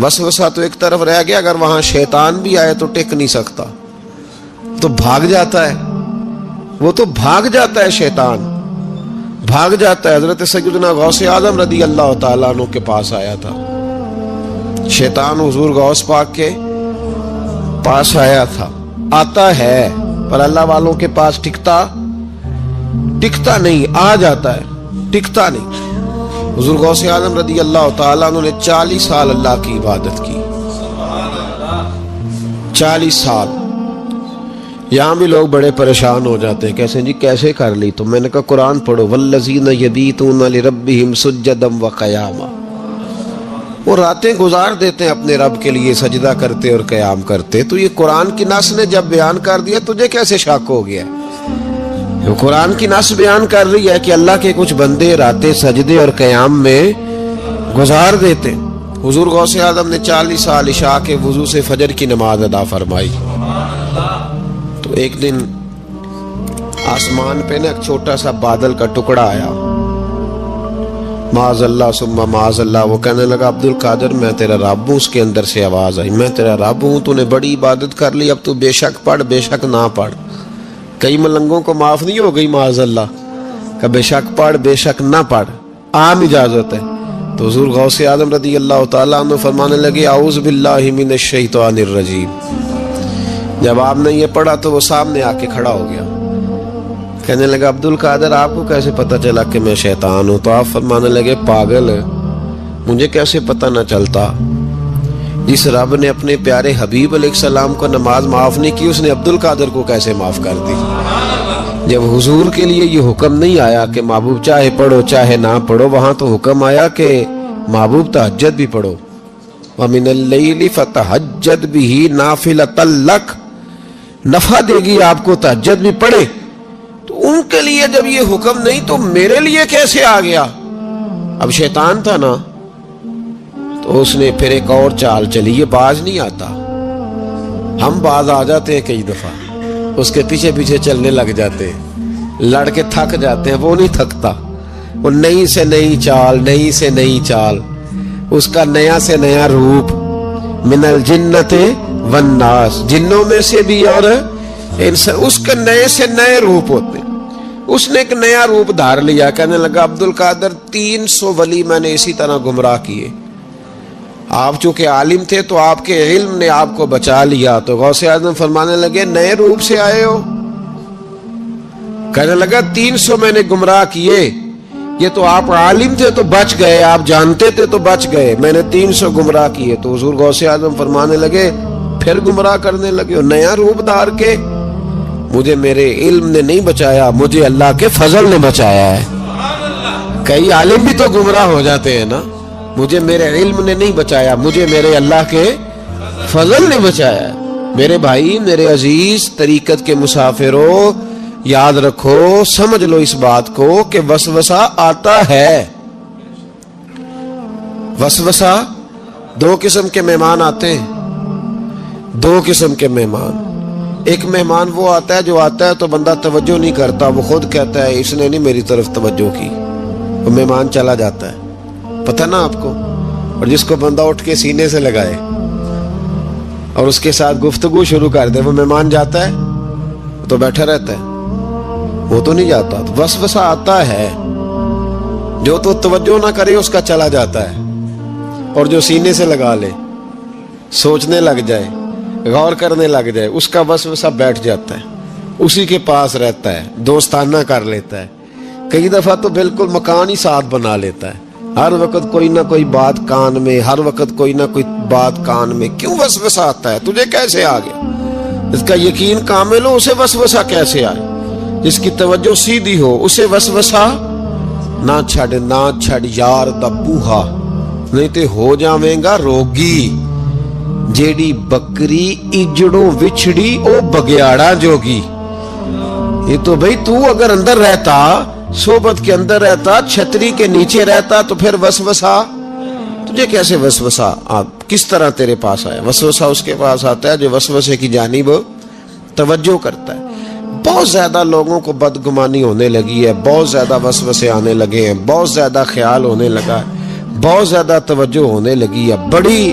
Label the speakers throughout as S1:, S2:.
S1: وسوسہ تو ایک طرف رہ گیا، اگر وہاں شیطان بھی آئے تو ٹک نہیں سکتا، تو بھاگ جاتا ہے، وہ تو بھاگ جاتا ہے، شیطان بھاگ جاتا ہے۔ حضرت سیدنا غوث اعظم رضی اللہ تعالیٰ عنہ کے پاس آیا تھا، شیطان حضور غوث پاک کے پاس آیا تھا، آتا ہے پر اللہ والوں کے پاس ٹکتا نہیں، آ جاتا ہے ٹکتا نہیں۔ حضور غوث اعظم رضی اللہ تعالیٰ عنہ نے 40 سال اللہ کی عبادت کی، 40 سال۔ یہاں بھی لوگ بڑے پریشان ہو جاتے ہیں، کیسے جی کیسے کر لی؟ تو میں نے کہا قرآن پڑھو، والذین یبیتون لربہم سجدا وقیاما، وہ راتیں گزار دیتے ہیں اپنے رب کے لیے سجدہ کرتے اور قیام کرتے۔ تو یہ قرآن کی نص نے جب بیان کر دیا، تجھے کیسے شک ہو گیا؟ قرآن کی نص بیان کر رہی ہے کہ اللہ کے کچھ بندے راتیں سجدے اور قیام میں گزار دیتے۔ حضور غوث اعظم نے 40 سال عشاء کے وضو سے فجر کی نماز ادا فرمائی۔ تو ایک دن آسمان پہ نا ایک چھوٹا سا بادل کا ٹکڑا آیا، معاذ اللہ ثم معاذ اللہ، وہ کہنے لگا عبد القادر میں تیرا رب ہوں۔ اس کے اندر سے آواز آئی، میں تیرا رب ہوں، تو نے بڑی عبادت کر لی، اب تو بے شک پڑھ بے شک نہ پڑھ۔ کئی ملنگوں کو معاف نہیں ہو گئی معاذ اللہ کہ بے شک پڑھ بے شک نہ پڑھ، عام اجازت ہے۔ تو حضور غوث اعظم رضی اللہ تعالیٰ عنہ فرمانے لگے اعوذ باللہ من الشیطان الرجیم۔ جب آپ نے یہ پڑھا تو وہ سامنے آ کے کھڑا ہو گیا، کہنے لگا عبد القادر آپ کو کیسے پتہ چلا کہ میں شیطان ہوں؟ تو آپ فرمانے لگے پاگل، مجھے کیسے پتہ نہ چلتا؟ جس رب نے اپنے پیارے حبیب علیہ السلام کو نماز معاف نہیں کی، اس نے عبد القادر کو کیسے معاف کر دی؟ جب حضور کے لیے یہ حکم نہیں آیا کہ محبوب چاہے پڑھو چاہے نہ پڑھو، وہاں تو حکم آیا کہ محبوب تہجد بھی پڑھو، وَمِنَ اللَّيْلِ فَتَہَجَّدْ بِهِ نَافِلَةً لَكَ، نفع دے گی آپ کو، تہجد بھی پڑھے۔ تو ان کے لیے جب یہ حکم نہیں تو میرے لیے کیسے آ گیا؟ اب شیطان تھا نا، تو اس نے پھر ایک اور چال چلی، یہ باز نہیں آتا، ہم باز آ جاتے ہیں کئی دفعہ، اس کے پیچھے پیچھے چلنے لگ جاتے ہیں، لڑ کے تھک جاتے ہیں، وہ نہیں تھکتا، وہ نئی سے نئی چال، نئی سے نئی چال، اس کا نیا سے نیا روپ، من الجنت والناس، جنوں میں سے بھی اور اس کے نئے سے نئے روپ ہوتے ہیں۔ اس نے ایک نیا روپ دھار لیا، کہنے لگا عبد القادر 300 ولی میں نے اسی طرح گمراہ کیے، آپ چونکہ عالم تھے تو آپ کے علم نے آپ کو بچا لیا۔ تو غوث اعظم فرمانے لگے نئے روپ سے آئے ہو؟ کہنے لگا 300 میں نے گمراہ کیے، یہ تو آپ عالم تھے تو بچ گئے، آپ جانتے تھے تو بچ گئے، میں نے 300 گمراہ کیے۔ تو حضور غوث اعظم فرمانے لگے پھر گمراہ کرنے لگے ہو نیا روپ دھار کے؟ مجھے میرے علم نے نہیں بچایا، مجھے اللہ کے فضل نے بچایا ہے۔ کئی عالم بھی تو گمراہ ہو جاتے ہیں نا، مجھے میرے علم نے نہیں بچایا، مجھے میرے اللہ کے فضل نے بچایا ہے۔ میرے بھائی، میرے عزیز طریقت کے مسافروں، یاد رکھو، سمجھ لو اس بات کو کہ وسوسہ آتا ہے۔ وسوسہ، دو قسم کے مہمان آتے ہیں، دو قسم کے مہمان۔ ایک مہمان وہ آتا ہے جو آتا ہے تو بندہ توجہ نہیں کرتا، وہ خود کہتا ہے اس نے نہیں میری طرف توجہ کی، وہ مہمان چلا جاتا ہے، پتہ نا آپ کو۔ اور جس کو بندہ اٹھ کے سینے سے لگائے اور اس کے ساتھ گفتگو شروع کر دے، وہ مہمان جاتا ہے تو بیٹھا رہتا ہے، وہ تو نہیں جاتا۔ تو وسوسہ آتا ہے، جو تو توجہ نہ کرے اس کا چلا جاتا ہے، اور جو سینے سے لگا لے، سوچنے لگ جائے، غور کرنے لگ جائے، اس کا وسوسہ بیٹھ جاتا ہے، اسی کے پاس رہتا ہے، دوستانہ کر لیتا ہے، کئی دفعہ تو بالکل مکان ہی ساتھ بنا لیتا ہے، ہر وقت کوئی نہ کوئی بات کان میں، ہر وقت کوئی نہ کوئی بات کان میں۔ کیوں وسوسہ آتا ہے؟ تجھے کیسے آ گیا؟ جس کا یقین کامل ہو اسے وسوسہ کیسے آئے؟ جس کی توجہ سیدھی ہو اسے وسوسہ نہ چھڑ یار دا بوہا، نہیں تے ہو جاویں گا روگی۔ جیڑی بکری اجڑوں وچھڑی او بگیاڑا جوگی۔ یہ تو بھئی تو اگر اندر رہتا، صحبت کے اندر رہتا، چھتری کے نیچے رہتا، تو پھر وسوسہ تجھے کیسے وسوسہ کس طرح تیرے پاس آیا؟ وسوسہ اس کے پاس آتا ہے جو وسوسے کی جانب توجہ کرتا ہے۔ بہت زیادہ لوگوں کو بدگمانی ہونے لگی ہے، بہت زیادہ وسوسے آنے لگے ہیں، بہت زیادہ خیال ہونے لگا ہے، بہت زیادہ توجہ ہونے لگی ہے، بڑی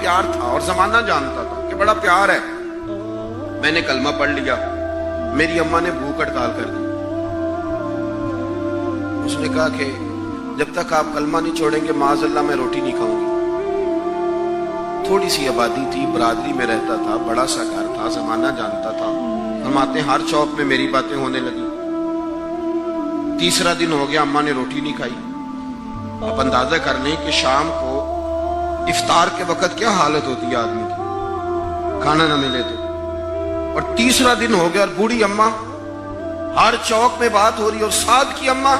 S1: پیار تھا اور زمانہ جانتا تھا کہ بڑا پیار ہے. میں نے کلمہ پڑھ لیا, میری اماں نے بھوک ہڑتال کر دی. اس نے کہا کہ جب تک آپ کلمہ نہیں چھوڑیں گے معاذ اللہ میں روٹی نہیں کھاؤں گی. تھوڑی سی آبادی تھی, برادری میں رہتا تھا, بڑا سا گھر تھا, زمانہ جانتا تھا. فرماتے ہیں ہر چوک میں میری باتیں ہونے لگی. تیسرا دن ہو گیا, اماں نے روٹی نہیں کھائی. آپ اندازہ کر لیں کہ شام کو افطار کے وقت کیا حالت ہوتی ہے آدمی کی, کھانا نہ ملے تو. اور تیسرا دن ہو گیا اور بوڑھی اماں, ہر چوک میں بات ہو رہی, اور سعد کی اماں.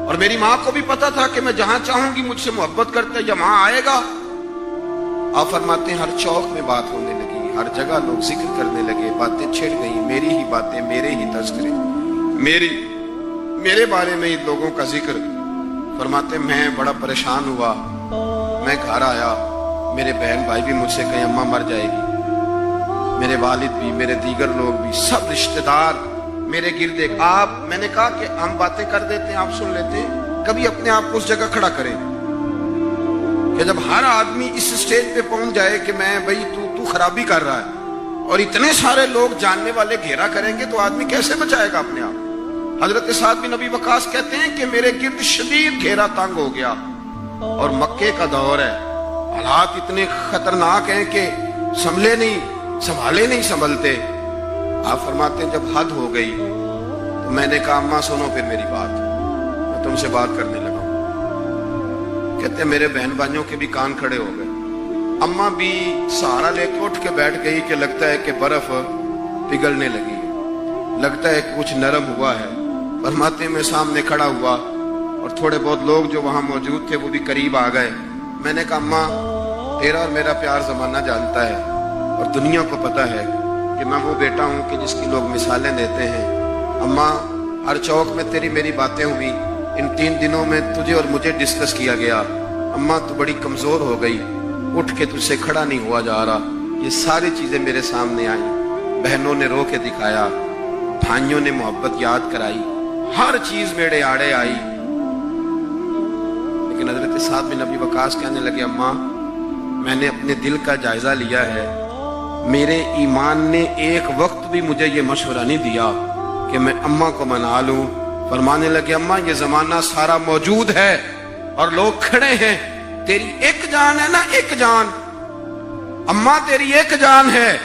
S1: اور میری ماں کو بھی پتا تھا کہ میں جہاں چاہوں گی مجھ سے محبت کرتا ہے یا وہاں آئے گا. آپ فرماتے ہیں ہر چوک میں بات ہونے لگی, ہر جگہ لوگ ذکر کرنے لگے, باتیں چھڑ گئی, میری ہی باتیں, میرے ہی تذکرے, میرے بارے میں ان لوگوں کا ذکر. فرماتے میں بڑا پریشان ہوا. میں گھر آیا, میرے بہن بھائی بھی مجھ سے کہیں اماں مر جائے گی, میرے والد بھی, میرے دیگر لوگ بھی, سب رشتہ دار میرے گرد. آپ, میں نے کہا کہ ہم باتیں کر دیتے ہیں, آپ سن لیتے ہیں. کبھی اپنے آپ کو اس جگہ کھڑا کریں کہ جب ہر آدمی اس سٹیج پہ پہنچ جائے کہ میں بھئی تو خرابی کر رہا ہے, اور اتنے سارے لوگ جاننے والے گھیرا کریں گے تو آدمی کیسے بچائے گا اپنے آپ. حضرت سعد بن ابی وقاص کہتے ہیں کہ میرے گرد شدید گھیرا تنگ ہو گیا, اور مکے کا دور ہے, حالات اتنے خطرناک ہیں کہ سنبھالے نہیں سنبھلتے. آپ فرماتے ہیں جب حد ہو گئی تو میں نے کہا اماں سنو پھر میری بات, میں تم سے بات کرنے لگا. کہتے ہیں میرے بہن بھائیوں کے بھی کان کھڑے ہو گئے. اماں بھی سہارا لے کے اٹھ کے بیٹھ گئی کہ لگتا ہے کہ برف پگھلنے لگی, لگتا ہے کہ کچھ نرم ہوا ہے. فرماتے ہیں میں سامنے کھڑا ہوا اور تھوڑے بہت لوگ جو وہاں موجود تھے وہ بھی قریب آ گئے. میں نے کہا اماں تیرا اور میرا پیار زمانہ جانتا ہے, اور دنیا کو پتا ہے کہ میں وہ بیٹا ہوں کہ جس کی لوگ مثالیں دیتے ہیں. اماں ہر چوک میں تیری میری باتیں ہوئی, ان 3 دنوں میں تجھے اور مجھے ڈسکس کیا گیا. اماں تو بڑی کمزور ہو گئی, اٹھ کے تجھ سے کھڑا نہیں ہوا جا رہا. یہ ساری چیزیں میرے سامنے آئیں, بہنوں نے رو کے دکھایا, بھائیوں نے محبت یاد کرائی, ہر چیز میرے آڑے آئی. لیکن حضرت سعد بن ابی وقاص کہنے لگے اماں میں نے اپنے دل کا جائزہ لیا ہے, میرے ایمان نے ایک وقت بھی مجھے یہ مشورہ نہیں دیا کہ میں اماں کو منا لوں. فرمانے لگے اماں یہ زمانہ سارا موجود ہے اور لوگ کھڑے ہیں, تیری ایک جان ہے نا, ایک جان. اماں تیری ایک جان ہے,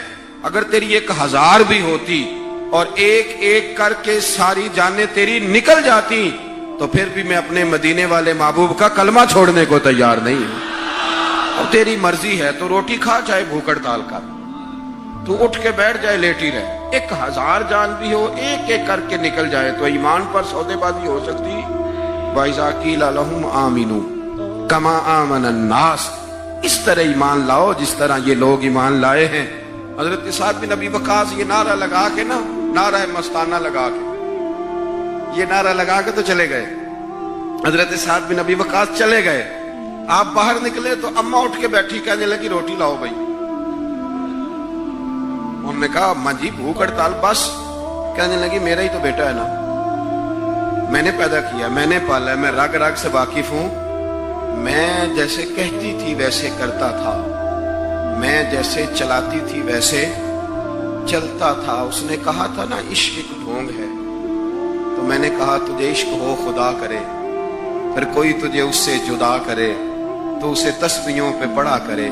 S1: اگر تیری 1000 بھی ہوتی اور ایک ایک کر کے ساری جانیں تیری نکل جاتی تو پھر بھی میں اپنے مدینے والے محبوب کا کلمہ چھوڑنے کو تیار نہیں ہوں. اب تیری مرضی ہے تو روٹی کھا, چاہے بھوک ہڑتال کر, تو اٹھ کے بیٹھ جائے, لیٹی رہے. 1000 جان بھی ہو, ایک ایک کر کے نکل جائے تو ایمان پر سودے بازی ہو سکتی. وَإِذَا قِيلَ لَهُمْ آمِنُوا كَمَا آمَنَ النَّاسُ, اس طرح ایمان لاؤ جس طرح یہ لوگ ایمان لائے ہیں. حضرت سعد بن ابی وقاص یہ نعرہ لگا کے نا, نعرہ مستانہ لگا کے, یہ نعرہ لگا کے تو چلے گئے. حضرت سعد بن ابی وقاص چلے گئے. آپ باہر نکلے تو اماں اٹھ کے بیٹھی, کہنے لگی روٹی لاؤ بھائی. انہوں نے کہا اماں جی بھوک ہڑتال بس. کہنے لگی میرا ہی تو بیٹا ہے نا, میں نے پیدا کیا, میں نے پالا ہے, میں رگ رگ سے واقف ہوں. میں جیسے کہتی تھی ویسے کرتا تھا, میں جیسے چلاتی تھی ویسے چلتا تھا. اس نے کہا تھا نا عشق ایک ڈھونگ ہے, تو میں نے کہا تجھے عشق ہو خدا کرے, پھر کوئی تجھے اس سے جدا کرے تو اسے تسبیحوں پہ پڑھا کرے,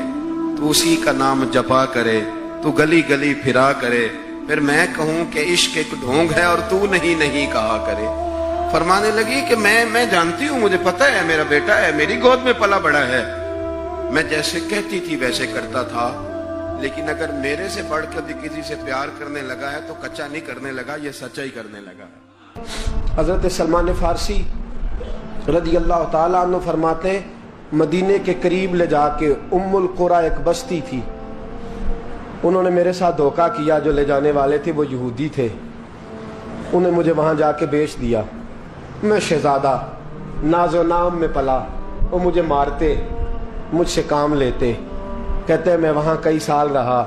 S1: تو اسی کا نام جپا کرے, تو گلی گلی پھرا کرے, پھر میں کہوں کہ عشق ایک ڈھونگ ہے اور تو نہیں کہا کرے. فرمانے لگی کہ میں جانتی ہوں, مجھے پتہ ہے میرا بیٹا ہے, میری گود میں پلا بڑا ہے, میں جیسے کہتی تھی ویسے کرتا تھا. لیکن اگر میرے سے بڑھ کر بھی کسی سے پیار کرنے لگا ہے تو کچا نہیں کرنے لگا, یہ سچا ہی کرنے لگا. حضرت سلمان فارسی رضی اللہ تعالیٰ عنہ فرماتے ہیں مدینے کے قریب لے جا کے ام القریٰ ایک بستی تھی, انہوں نے میرے ساتھ دھوکہ کیا. جو لے جانے والے تھے وہ یہودی تھے, انہیں مجھے وہاں جا کے بیچ دیا. میں شہزادہ ناز و نام میں پلا, وہ مجھے مارتے, مجھ سے کام لیتے. کہتے ہیں میں وہاں کئی سال رہا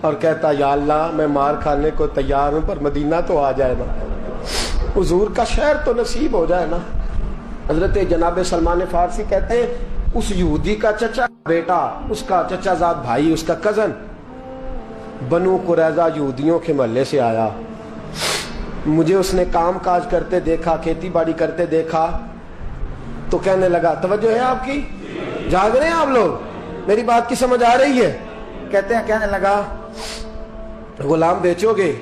S1: اور کہتا یا اللہ میں مار کھانے کو تیار ہوں, پر مدینہ تو آ جائے نا, حضور کا شہر تو نصیب ہو جائے نا. حضرت جناب سلمان فارسی کہتے ہیں اس یہودی کا چچا بیٹا، اس کا چچا زاد بھائی، اس کا کزن بنو قریظہ یہودیوں کے محلے سے آیا. مجھے اس نے کام کاج کرتے دیکھا، کھیتی باڑی کرتے دیکھا تو کہنے لگا، توجہ ہے آپ کی؟ جاگ رہے ہیں آپ لوگ؟ میری بات کی سمجھ آ رہی ہے؟ کہنے لگا غلام بیچو گے؟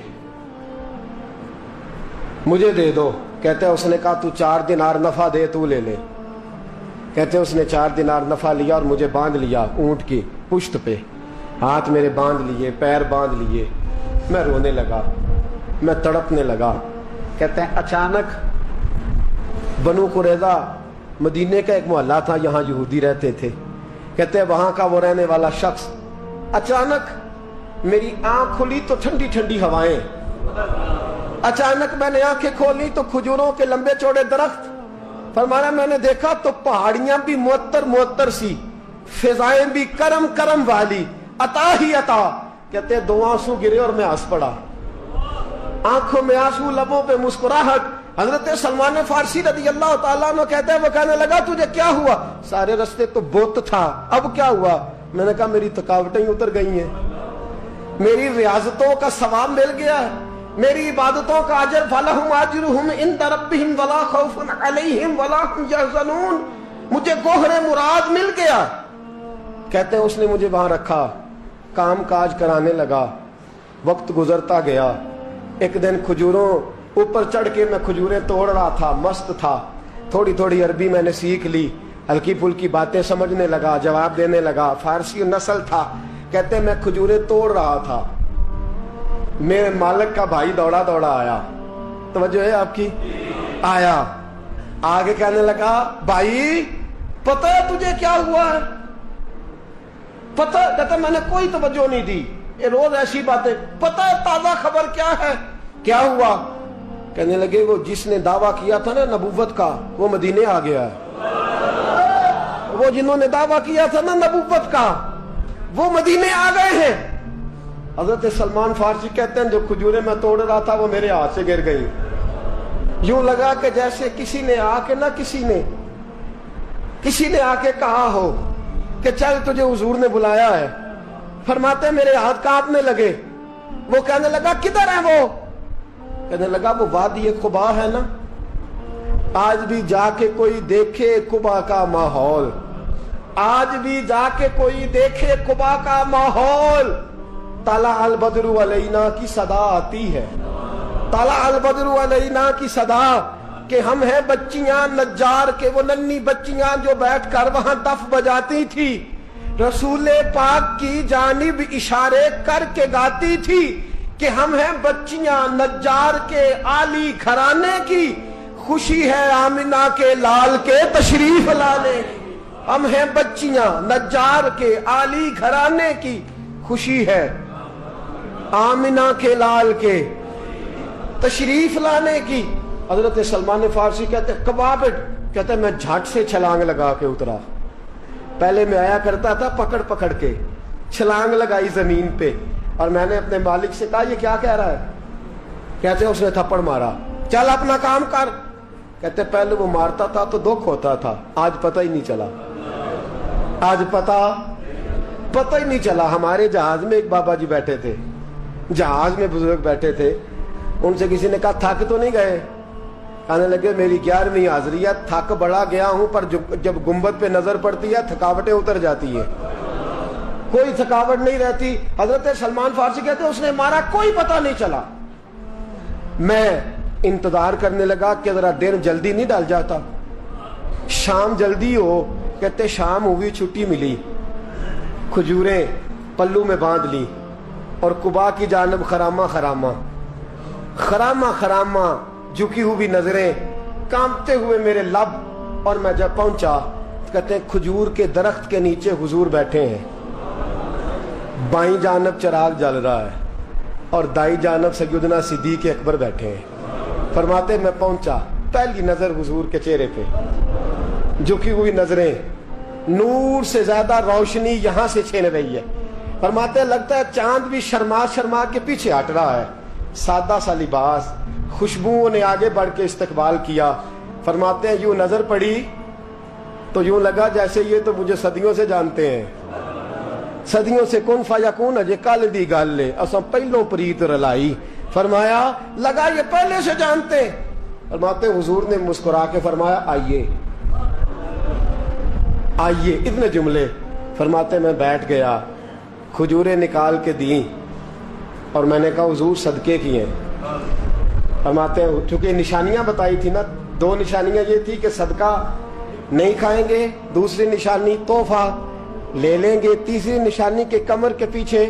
S1: مجھے دے دو. کہتے ہیں اس نے کہا تو 4 دینار نفع دے، تو لے لے. کہتے ہیں اس نے 4 دینار نفع لیا اور مجھے باندھ لیا اونٹ کی پشت پہ، ہاتھ میرے باندھ لیے، پیر باندھ لیے. میں رونے لگا، میں تڑپنے لگا. کہتے ہیں اچانک بنو قریظہ مدینے کا ایک محلہ تھا، یہاں یہودی رہتے تھے. کہتے ہیں وہاں کا وہ رہنے والا شخص اچانک میری آنکھ کھلی تو ٹھنڈی ٹھنڈی ہوائیں. اچانک میں نے آنکھیں کھولی تو کھجوروں کے لمبے چوڑے درخت. فرمایا میں نے دیکھا تو پہاڑیاں بھی معطر معطر سی، فضائیں بھی کرم کرم والی، عطا ہی عطا. کہتے ہیں 2 آنسو گرے اور میں ہنس پڑا. آنکھوں میں آنسو، لبوں پہ مسکراہٹ. حضرت سلمان فارسی رضی اللہ تعالیٰ عنہ کہتے ہیں وہ کہنے لگا تجھے کیا ہوا؟ سارے رستے تو بت تھا، اب کیا ہوا؟ میں نے کہا میری تھکاوٹیں اتر گئی ہیں، میری ریاضتوں کا ثواب مل گیا ہے، میری عبادتوں کا اجر فلہم اجرہم عند ربہم ولا خوف علیہم ولا هم یحزنون. مجھے گوہر مراد مل گیا. کہتے ہیں اس نے مجھے وہاں رکھا، کام کاج کرانے لگا. وقت گزرتا گیا. ایک دن کھجوروں اوپر چڑھ کے میں کھجوریں توڑ رہا تھا، مست تھا. تھوڑی تھوڑی عربی میں نے سیکھ لی، ہلکی پھلکی باتیں سمجھنے لگا، جواب دینے لگا. فارسی نسل تھا. کہتے ہیں میں کھجوریں توڑ رہا تھا، میرے مالک کا بھائی دوڑا دوڑا آیا. توجہ ہے آپ کی؟ آیا آگے کہنے لگا بھائی پتہ ہے تجھے کیا ہوا ہے؟ پتہ؟ کہتا میں نے کوئی توجہ نہیں دی، یہ روز ایسی باتیں. پتہ ہے تازہ خبر کیا ہے؟ کیا ہوا؟ کہنے لگے وہ جس نے دعویٰ کیا تھا نا نبوت کا، وہ مدینے آ گیا ہے. وہ جنہوں نے دعویٰ کیا تھا نا نبوت کا، وہ مدینے آ گئے ہیں. حضرت سلمان فارسی کہتے ہیں جو کھجوریں میں توڑ رہا تھا وہ میرے ہاتھ سے گر گئی. یوں لگا کہ جیسے کسی نے آ کے کسی نے آ کے کہا ہو کہ چل تجھے حضور نے بلایا ہے. فرماتے ہیں میرے ہاتھ کانپنے لگے. وہ کہنے لگا کدھر ہے وہ؟ کہنے لگا وہ وادی قبا ہے نا، آج بھی جا کے کوئی دیکھے قبا کا ماحول، آج بھی جا کے کوئی دیکھے قبا کا ماحول. طلع البدر علینا کی صدا آتی ہے، طلع البدر علینا کی صدا، کہ ہم ہیں بچیاں نجار کے، وہ ننھی بچیاں جو بیٹھ کر وہاں دف بجاتی تھی، رسول پاک کی جانب اشارے کر کے گاتی تھی کہ ہم ہیں بچیاں نجار کے عالی گھرانے کی، خوشی ہے آمنہ کے لال کے تشریف لانے. ہم ہیں بچیاں نجار کے عالی گھرانے کی، خوشی ہے آمنہ کے لال کے تشریف لانے کی. حضرت سلمان فارسی کہتے ہیں کبابٹ، کہتے ہیں میں جھٹ سے چھلانگ لگا کے اترا. پہلے میں آیا کرتا تھا پکڑ پکڑ کے، چھلانگ لگائی زمین پہ اور میں نے اپنے مالک سے کہا یہ کیا کہہ رہا ہے؟ کہتے ہیں اس نے تھپڑ مارا، چل اپنا کام کر. کہتے ہیں پہلے وہ مارتا تھا تو دکھ ہوتا تھا، آج پتہ ہی نہیں چلا، آج پتہ ہی نہیں چلا. ہمارے جہاز میں ایک بابا جی بیٹھے تھے، جہاز میں بزرگ بیٹھے تھے. ان سے کسی نے کہا تھک تو نہیں گئے؟ کہنے لگے میری 11ویں حاضری ہے، تھک بڑا گیا ہوں پر جب گنبد پہ نظر پڑتی ہے تھکاوٹیں اتر جاتی ہیں، کوئی تھکاوٹ نہیں رہتی. حضرت سلمان فارسی کہتے ہیں اس نے مارا، کوئی پتہ نہیں چلا. میں انتظار کرنے لگا کہ ذرا دن جلدی نہیں ڈال جاتا، شام جلدی ہو. کہتے شام ہوئی، چھٹی ملی، کھجوریں پلو میں باندھ لی اور قبا کی جانب خرامہ خرامہ جھکی ہوئی نظریں، کانپتے ہوئے میرے لب. اور میں جب پہنچا کہتے ہیں کھجور کے درخت کے نیچے حضور بیٹھے ہیں، بائیں جانب چراغ جل رہا ہے اور دائیں جانب سیدنا صدیق اکبر بیٹھے ہیں. فرماتے میں پہنچا، پہلی نظر حضور کے چہرے پہ، جھکی ہوئی نظریں، نور سے زیادہ روشنی یہاں سے چھین رہی ہے. فرماتے لگتا ہے چاند بھی شرما کے پیچھے ہٹ رہا ہے. سادہ سا لباس، خوشبوؤں نے آگے بڑھ کے استقبال کیا. فرماتے ہیں یوں نظر پڑی
S2: تو یوں لگا جیسے یہ تو مجھے صدیوں سے جانتے ہیں، صدیوں سے کن فیکون اجے کل دی گل لے اساں پہلوں پریت رلائی. فرمایا لگا یہ پہلے سے جانتے. فرماتے حضور نے مسکرا کے فرمایا آئیے آئیے، اتنے جملے. فرماتے میں بیٹھ گیا، کھجوریں نکال کے دیں اور میں نے کہا حضور صدقے کی ہیں. فرماتے ہیں چونکہ نشانیاں بتائی تھی نا، دو نشانیاں یہ تھی کہ صدقہ نہیں کھائیں گے، دوسری نشانی تحفہ لے لیں گے، تیسری نشانی کے کمر کے پیچھے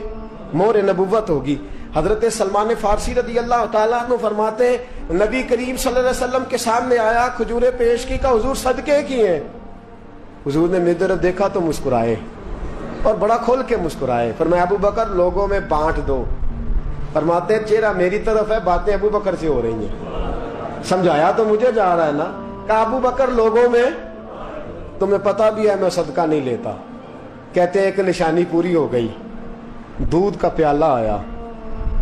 S2: مہر نبوت ہوگی. حضرت سلمان فارسی رضی اللہ تعالیٰ عنہ فرماتے ہیں نبی کریم صلی اللہ علیہ وسلم کے سامنے آیا، کھجوریں پیش کی، کہا حضور صدقے کی ہیں. حضور نے میری طرف دیکھا تو مسکرائے اور بڑا کھول کے مسکرائے. فرمایا ابو بکر لوگوں میں بانٹ دو. فرماتے ہیں چہرہ میری طرف ہے، باتیں ابو بکر سے ہو رہی ہیں. سمجھایا تو مجھے جا رہا ہے نا. کہا ابو بکر لوگوں میں تمہیں پتہ بھی ہے میں صدقہ نہیں لیتا. کہتے ہیں ایک نشانی پوری ہو گئی، دودھ کا پیالہ آیا،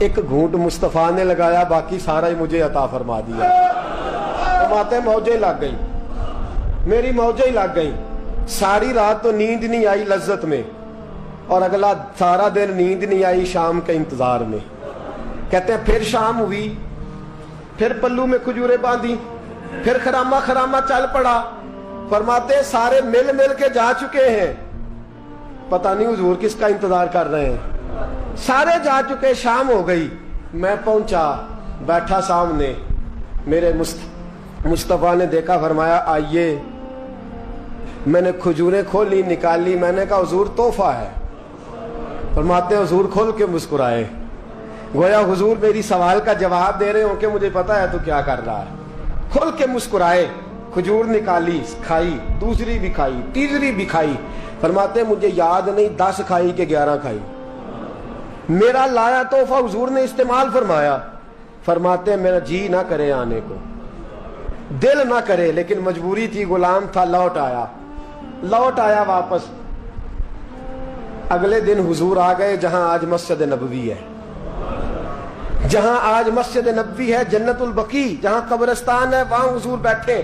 S2: ایک گھونٹ مصطفیٰ نے لگایا، باقی سارا ہی مجھے عطا فرما دیا. فرماتے ہیں موجیں لگ گئی، میری موجیں لگ گئی. ساری رات تو نیند نہیں آئی لذت میں، اور اگلا سارا دن نیند نہیں آئی شام کے انتظار میں. کہتے ہیں پھر شام ہوئی، پھر پلو میں کھجوریں باندھی، پھر خرامہ خرامہ چل پڑا. فرماتے ہیں سارے مل مل کے جا چکے ہیں، پتہ نہیں حضور کس کا انتظار کر رہے ہیں. سارے جا چکے، شام ہو گئی. میں پہنچا، بیٹھا سامنے، میرے مصطفیٰ نے دیکھا، فرمایا آئیے. میں نے کھجوریں کھولی، نکالی، میں نے کہا حضور تحفہ ہے. فرماتے ہیں حضور کھول کے مسکرائے، گویا حضور میری سوال کا جواب دے رہے ہوں کہ مجھے پتا ہے تو کیا کر رہا ہے. کھول کے مسکرائے، کھجور نکالی، کھائی، دوسری بھی کھائی، تیسری بھی کھائی. فرماتے ہیں مجھے یاد نہیں 10 کھائی کہ 11 کھائی. میرا لایا تحفہ حضور نے استعمال فرمایا. فرماتے ہیں میرا جی نہ کرے آنے کو، دل نہ کرے، لیکن مجبوری تھی، غلام تھا. لوٹ آیا واپس. اگلے دن حضور آ گئے جہاں آج مسجد نبوی ہے، جہاں آج مسجد نبوی ہے، جنت البقیع جہاں قبرستان ہے، وہاں حضور بیٹھے.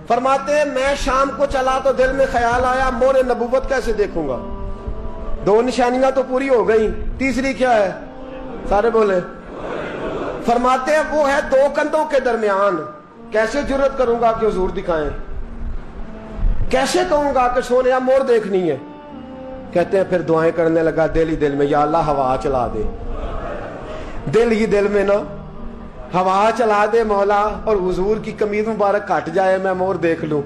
S2: فرماتے ہیں میں شام کو چلا تو دل میں خیال آیا مہر نبوت کیسے دیکھوں گا. 2 نشانیاں تو پوری ہو گئی، تیسری کیا ہے؟ سارے بولے. فرماتے ہیں وہ ہے 2 کندھوں کے درمیان، کیسے جرت کروں گا کہ حضور دکھائیں، کیسے کہوں گا کہ سونیا مور دیکھنی ہے. کہتے ہیں پھر دعائیں کرنے لگا دل ہی دل میں، یا اللہ ہوا چلا دے، دل ہی دل میں نا ہوا چلا دے مولا، اور حضور کی قمیض مبارک کٹ جائے میں مور دیکھ لوں.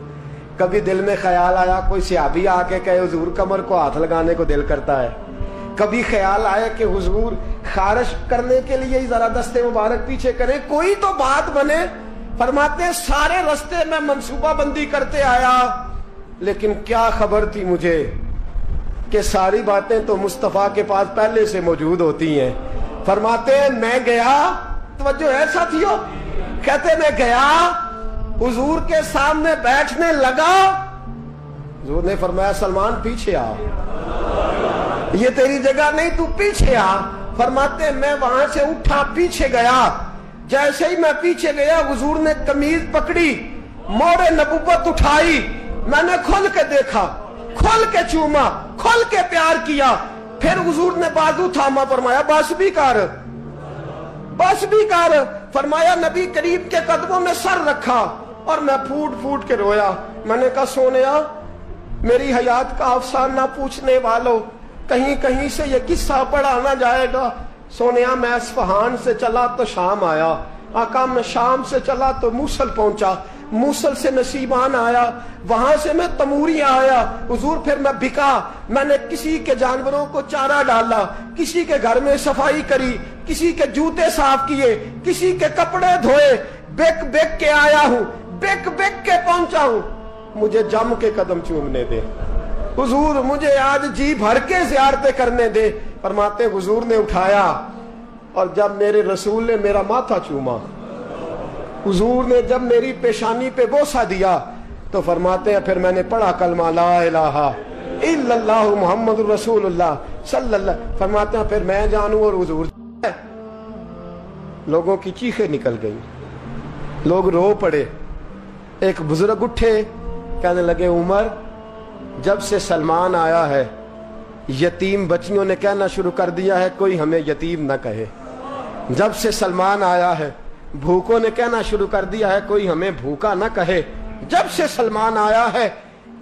S2: کبھی دل میں خیال آیا کوئی صحابی آ کے کہے حضور کمر کو ہاتھ لگانے کو دل کرتا ہے. کبھی خیال آیا کہ حضور خارش کرنے کے لیے ذرا دستے مبارک پیچھے کریں، کوئی تو بات بنے. فرماتے ہیں سارے رستے میں منصوبہ بندی کرتے آیا، لیکن کیا خبر تھی مجھے کہ ساری باتیں تو مصطفیٰ کے پاس پہلے سے موجود ہوتی ہیں. فرماتے ہیں میں گیا، توجہ ہے ساتھیو، کہتے میں گیا حضور کے سامنے بیٹھنے لگا. حضور نے فرمایا سلمان پیچھے آ، یہ تیری جگہ نہیں، تو پیچھے آ. فرماتے ہیں میں وہاں سے اٹھا پیچھے گیا. جیسے ہی میں پیچھے گیا حضور نے قمیض پکڑی، مہر نبوت اٹھائی. میں نے کھل کے دیکھا، کھل کے چوما، کھل کے پیار کیا. پھر حضور نے بازو تھاما، فرمایا بس بھی کر، بس بھی کر. فرمایا نبی کریم کے قدموں میں سر رکھا اور میں پھوٹ پھوٹ کے رویا. میں نے کہا سونیا میری حیات کا افسانہ پوچھنے والوں، کہیں کہیں سے یہ قصہ پڑھا نہ جائے گا. سونیا میں اصفہان سے چلا تو شام آیا، آقا میں شام سے چلا تو موصل پہنچا، موصل سے نصیبان آیا، وہاں سے میں تموریاں آیا. حضور پھر میں بکا، میں نے کسی کے جانوروں کو چارہ ڈالا، کسی کے گھر میں صفائی کری، کسی کے جوتے صاف کیے، کسی کے کپڑے دھوئے. بک بک کے آیا ہوں، بک بک کے پہنچا ہوں. مجھے جم کے قدم چومنے دے حضور، مجھے آج جی بھر کے زیارتیں کرنے دے. فرماتے حضور نے اٹھایا اور جب میرے رسول نے میرا ماتھا چوما، حضور نے جب میری پیشانی پہ بوسہ دیا، تو فرماتے ہیں پھر میں نے پڑھا کلمہ لا الہ الا اللہ محمد رسول اللہ صلی اللہ. فرماتے ہیں پھر میں جانوں اور حضور. لوگوں کی چیخیں نکل گئی، لوگ رو پڑے. ایک بزرگ اٹھے، کہنے لگے عمر جب سے سلمان آیا ہے یتیم بچیوں نے کہنا شروع کر دیا ہے کوئی ہمیں یتیم نہ کہے. جب سے سلمان آیا ہے بھوکوں نے کہنا شروع کر دیا ہے کوئی ہمیں بھوکا نہ کہے. جب سے سلمان آیا ہے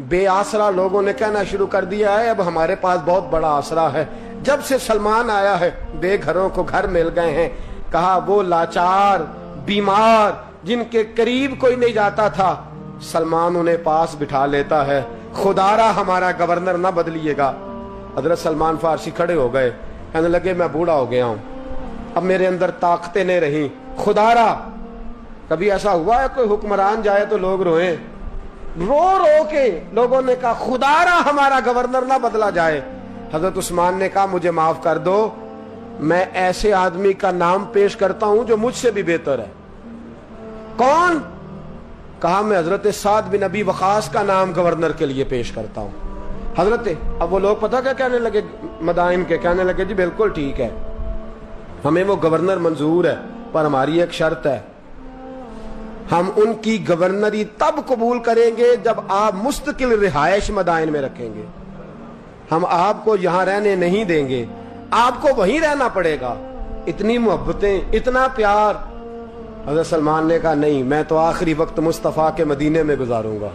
S2: بے آسرا لوگوں نے کہنا شروع کر دیا ہے اب ہمارے پاس بہت بڑا آسرا ہے. جب سے سلمان آیا ہے بے گھروں کو گھر مل گئے ہیں. کہا وہ لاچار بیمار جن کے قریب کوئی نہیں جاتا تھا سلمان انہیں پاس بٹھا لیتا ہے. خدا را ہمارا گورنر نہ بدلیے گا. حضرت سلمان فارسی کھڑے ہو گئے, کہنے لگے میں بوڑھا ہو گیا ہوں, اب میرے اندر طاقتیں نہیں رہیں. خدا را کبھی ایسا ہوا ہے کوئی حکمران جائے تو لوگ روئیں؟ رو رو کے لوگوں نے کہا خدا را ہمارا گورنر نہ بدلا جائے. حضرت عثمان نے کہا مجھے معاف کر دو, میں ایسے آدمی کا نام پیش کرتا ہوں جو مجھ سے بھی بہتر ہے. کون؟ کہا میں حضرت سعد بن ابی وقاص کا نام گورنر کے لیے پیش کرتا ہوں. حضرت اب وہ لوگ پتہ کیا کہنے لگے مدائن کے, کہنے لگے جی بالکل ٹھیک ہے ہمیں وہ گورنر منظور ہے پر ہماری ایک شرط ہے, ہم ان کی گورنری تب قبول کریں گے جب آپ مستقل رہائش مدائن میں رکھیں گے. ہم آپ کو یہاں رہنے نہیں دیں گے, آپ کو وہیں رہنا پڑے گا. اتنی محبتیں اتنا پیار. حضرت سلمان نے کہا نہیں, میں تو آخری وقت مصطفیٰ کے مدینے میں گزاروں گا,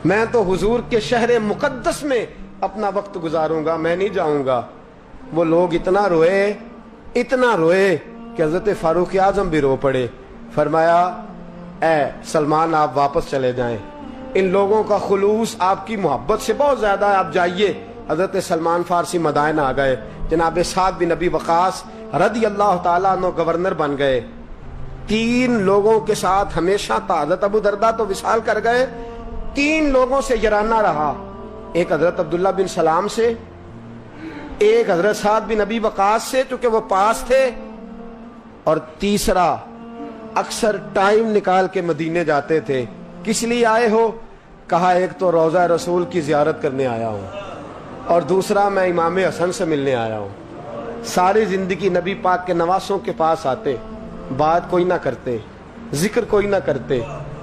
S2: میں تو حضور کے شہر مقدس میں اپنا وقت گزاروں گا, میں نہیں جاؤں گا. وہ لوگ اتنا روئے کہ حضرت فاروق اعظم بھی رو پڑے. فرمایا اے سلمان آپ واپس چلے جائیں, ان لوگوں کا خلوص آپ کی محبت سے بہت زیادہ ہے, آپ جائیے. حضرت سلمان فارسی مدائن آ گئے. جناب سعد بن ابی وقاص رضی اللہ تعالیٰ عنہ گورنر بن گئے. 3 لوگوں کے ساتھ ہمیشہ تھا. حضرت ابو درداء تو وصال کر گئے, 3 لوگوں سے یارانہ رہا. ایک حضرت عبداللہ بن سلام سے, ایک حضرت سعد بن ابی وقاص سے چونکہ وہ پاس تھے, اور تیسرا اکثر ٹائم نکال کے مدینے جاتے تھے. کس لیے آئے ہو؟ کہا ایک تو روضہ رسول کی زیارت کرنے آیا ہوں, اور دوسرا میں امام حسن سے ملنے آیا ہوں. ساری زندگی نبی پاک کے نواسوں کے پاس آتے, بات کوئی نہ کرتے, ذکر کوئی نہ کرتے.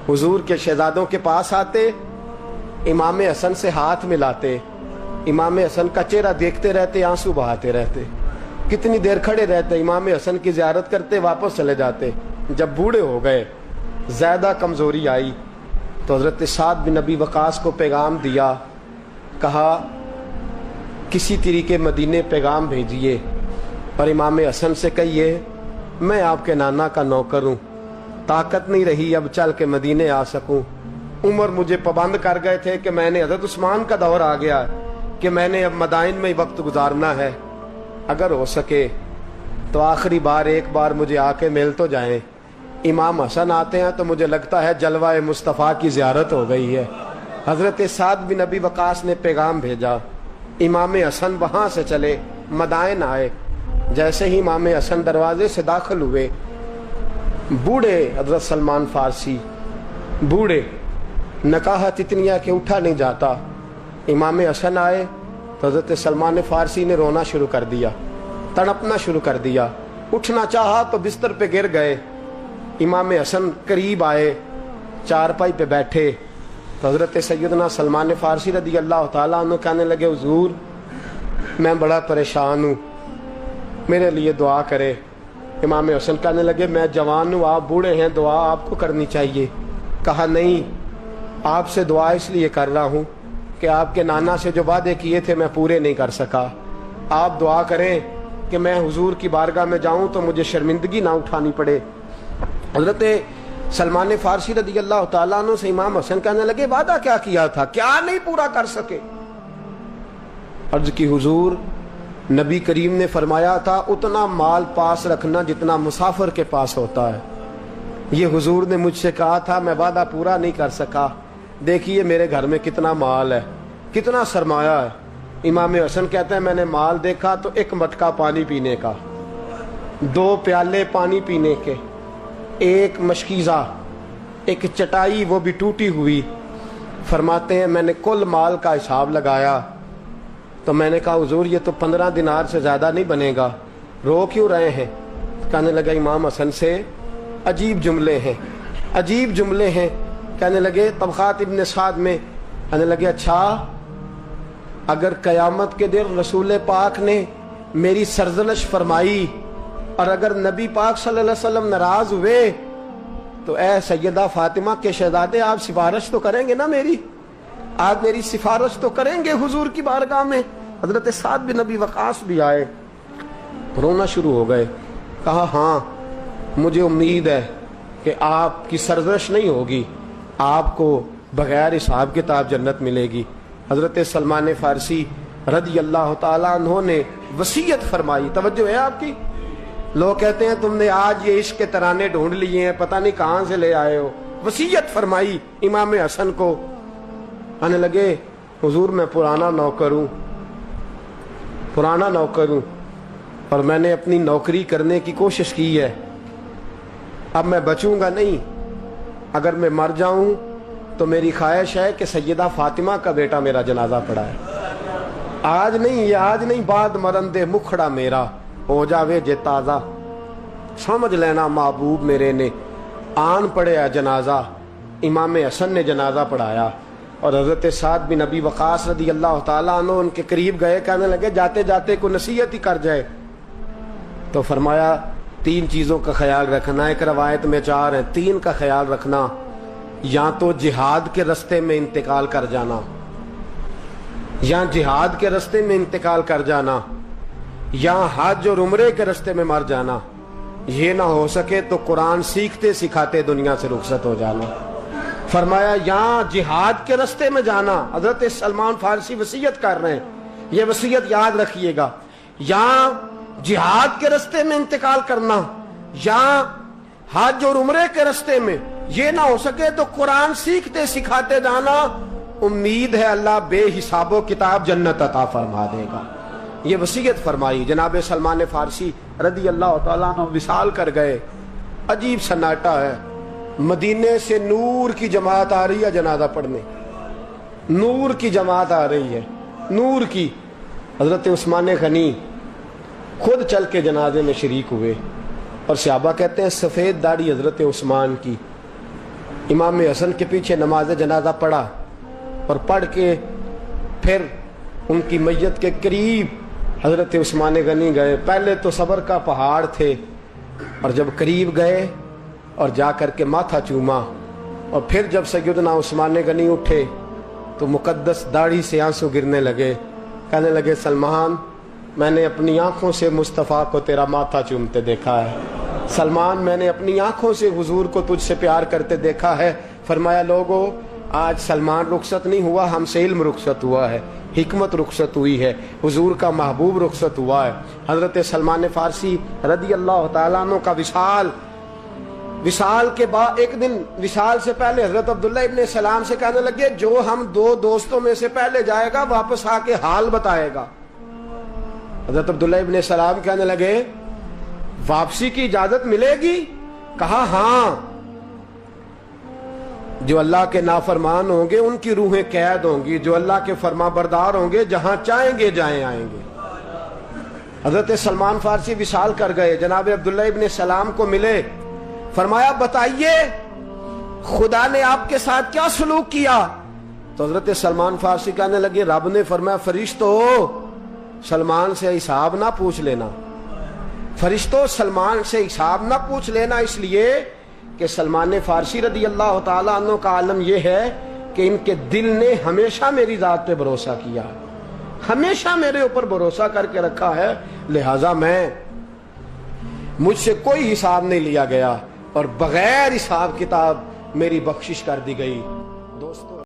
S2: حضور کے شہزادوں کے پاس آتے, امام حسن سے ہاتھ ملاتے, امام حسن کا چہرہ دیکھتے رہتے, آنسو بہاتے رہتے. کتنی دیر کھڑے رہتے, امام حسن کی زیارت کرتے, واپس چلے جاتے. جب بوڑھے ہو گئے, زیادہ کمزوری آئی, تو حضرت سعد بن ابی وقاص کو پیغام دیا. کہا کسی طریقے مدینے پیغام بھیجیے اور امام حسن سے کہیے میں آپ کے نانا کا نوکر ہوں, طاقت نہیں رہی اب چل کے مدینے آ سکوں. عمر مجھے پابند کر گئے تھے کہ میں نے, حضرت عثمان کا دور آ گیا کہ میں نے اب مدائن میں وقت گزارنا ہے. اگر ہو سکے تو آخری بار ایک بار مجھے آ کے مل تو جائیں. امام حسن آتے ہیں تو مجھے لگتا ہے جلوہ مصطفیٰ کی زیارت ہو گئی ہے. حضرت سعد بن ابی وقاص نے پیغام بھیجا. امام حسن وہاں سے چلے, مدائن آئے. جیسے ہی امام حسن دروازے سے داخل ہوئے, بوڑھے حضرت سلمان فارسی, بوڑھے, نکاحت اتنی ہے کہ اٹھا نہیں جاتا. امام حسن آئے تو حضرت سلمان فارسی نے رونا شروع کر دیا, تڑپنا شروع کر دیا. اٹھنا چاہا تو بستر پہ گر گئے. امام حسن قریب آئے, چارپائی پہ بیٹھے تو حضرت سیدنا سلمان فارسی رضی اللہ تعالیٰ عنہ کہنے لگے حضور میں بڑا پریشان ہوں, میرے لیے دعا کرے. امام حسن کہنے لگے میں جوان ہوں, آپ بوڑھے ہیں, دعا آپ کو کرنی چاہیے. کہا نہیں, آپ سے دعا اس لیے کر رہا ہوں کہ آپ کے نانا سے جو وعدے کیے تھے میں پورے نہیں کر سکا. آپ دعا کریں کہ میں حضور کی بارگاہ میں جاؤں تو مجھے شرمندگی نہ اٹھانی پڑے. حضرت سلمان فارسی رضی اللہ تعالیٰ عنہ سے امام حسن کہنے لگے وعدہ کیا کیا تھا, کیا نہیں پورا کر سکے؟ عرض کی حضور نبی کریم نے فرمایا تھا اتنا مال پاس رکھنا جتنا مسافر کے پاس ہوتا ہے. یہ حضور نے مجھ سے کہا تھا, میں وعدہ پورا نہیں کر سکا. دیکھیے میرے گھر میں کتنا مال ہے, کتنا سرمایہ ہے. امام حسن کہتے ہیں میں نے مال دیکھا تو 1 مٹکا پانی پینے کا, 2 پیالے پانی پینے کے, 1 مشکیزہ, 1 چٹائی وہ بھی ٹوٹی ہوئی. فرماتے ہیں میں نے کل مال کا حساب لگایا تو میں نے کہا حضور یہ تو 15 دینار سے زیادہ نہیں بنے گا, رو کیوں رہے ہیں؟ کہنے لگا امام حسن سے عجیب جملے ہیں, عجیب جملے ہیں. کہنے لگے طبقات ابن سعد میں, کہنے لگے اچھا اگر قیامت کے دن رسول پاک نے میری سرزنش فرمائی اور اگر نبی پاک صلی اللہ علیہ وسلم ناراض ہوئے تو اے سیدہ فاطمہ کے شہزادے آپ سفارش تو کریں گے نا میری، آپ میری سفارش تو کریں گے حضور کی بارگاہ میں۔ حضرت سعد بن ابی وقاص بھی آئے، رونا شروع ہو گئے، کہا ہاں مجھے امید ہے کہ آپ کی سرزنش نہیں ہوگی، آپ کو بغیر حساب کتاب جنت ملے گی۔ حضرت سلمان فارسی رضی اللہ تعالیٰ عنہ نے وصیت فرمائی، توجہ ہے آپ کی؟ لوگ کہتے ہیں تم نے آج یہ عشق کے ترانے ڈھونڈ لیے ہیں، پتہ نہیں کہاں سے لے آئے ہو۔ وصیت فرمائی امام حسن کو، آنے لگے حضور میں پرانا نوکر ہوں، پرانا نوکر ہوں، اور میں نے اپنی نوکری کرنے کی کوشش کی ہے، اب میں بچوں گا نہیں، اگر میں مر جاؤں تو میری خواہش ہے کہ سیدہ فاطمہ کا بیٹا میرا جنازہ پڑھائے، آج نہیں، یہ آج نہیں، بعد مرن دے مکھڑا میرا ہو جاوے جے تازہ، سمجھ لینا محبوب میرے نے آن پڑھیا جنازہ۔ امام حسن نے جنازہ پڑھایا اور حضرت سعد بن ابی وقاص رضی اللہ تعالیٰ عنہ ان کے قریب گئے، کہنے لگے جاتے جاتے کوئی نصیحت ہی کر جائے، تو فرمایا تین چیزوں کا خیال رکھنا، ایک روایت میں چار ہیں، تین کا خیال رکھنا، یا تو جہاد کے رستے میں انتقال کر جانا، یا جہاد کے رستے میں انتقال کر جانا، یا حج اور عمرے کے رستے میں مر جانا، یہ نہ ہو سکے تو قرآن سیکھتے سکھاتے دنیا سے رخصت ہو جانا۔ فرمایا یا جہاد کے رستے میں جانا، حضرت سلمان فارسی وصیت کر رہے ہیں، یہ وصیت یاد رکھیے گا، یا جہاد کے رستے میں انتقال کرنا، یا حج اور عمرے کے رستے میں، یہ نہ ہو سکے تو قرآن سیکھتے سکھاتے جانا، امید ہے اللہ بے حساب و کتاب جنت عطا فرما دے گا۔ یہ وصیت فرمائی۔ جناب سلمان فارسی رضی اللہ تعالیٰ عنہ وصال کر گئے، عجیب سناٹا ہے، مدینے سے نور کی جماعت آ رہی ہے جنازہ پڑھنے، نور کی جماعت آ رہی ہے، نور کی۔ حضرت عثمان غنی خود چل کے جنازے میں شریک ہوئے، اور صحابہ کہتے ہیں سفید داڑھی حضرت عثمان کی۔ امام حسن کے پیچھے نماز جنازہ پڑھا، اور پڑھ کے پھر ان کی میت کے قریب حضرت عثمان غنی گئے۔ پہلے تو صبر کا پہاڑ تھے، اور جب قریب گئے اور جا کر کے ماتھا چوما، اور پھر جب سیدنا عثمان غنی اٹھے تو مقدس داڑھی سے آنسو گرنے لگے، کہنے لگے سلمان میں نے اپنی آنکھوں سے مصطفیٰ کو تیرا ماتھا چومتے دیکھا ہے، سلمان میں نے اپنی آنکھوں سے حضور کو تجھ سے پیار کرتے دیکھا ہے۔ فرمایا لوگو آج سلمان رخصت نہیں ہوا، ہم سے علم رخصت ہوا ہے، حکمت رخصت ہوئی ہے، حضور کا محبوب رخصت ہوا ہے۔ حضرت سلمان فارسی رضی اللہ تعالیٰ عنہ کا وصال کے بعد ایک دن وصال سے پہلے حضرت عبداللہ ابن سلام سے کہنے لگے جو ہم دو دوستوں میں سے پہلے جائے گا واپس آ کے حال بتائے گا۔ حضرت عبداللہ ابن سلام کہنے لگے واپسی کی اجازت ملے گی؟ کہا ہاں، جو اللہ کے نافرمان ہوں گے ان کی روحیں قید ہوں گی، جو اللہ کے فرما بردار ہوں گے جہاں چاہیں گے جائیں آئیں گے۔ حضرت سلمان فارسی وصال کر گئے، جناب عبداللہ ابن سلام کو ملے، فرمایا بتائیے خدا نے آپ کے ساتھ کیا سلوک کیا؟ تو حضرت سلمان فارسی کہنے لگے رب نے فرمایا فرشتو سلمان سے حساب نہ پوچھ لینا، فرشتو سلمان سے حساب نہ پوچھ لینا، اس لیے کہ سلمان فارسی رضی اللہ تعالیٰ عنہ کا عالم یہ ہے کہ ان کے دل نے ہمیشہ میری ذات پہ بھروسہ کیا، ہمیشہ میرے اوپر بھروسہ کر کے رکھا ہے، لہٰذا مجھ سے کوئی حساب نہیں لیا گیا اور بغیر حساب کتاب میری بخشش کر دی گئی۔ دوستو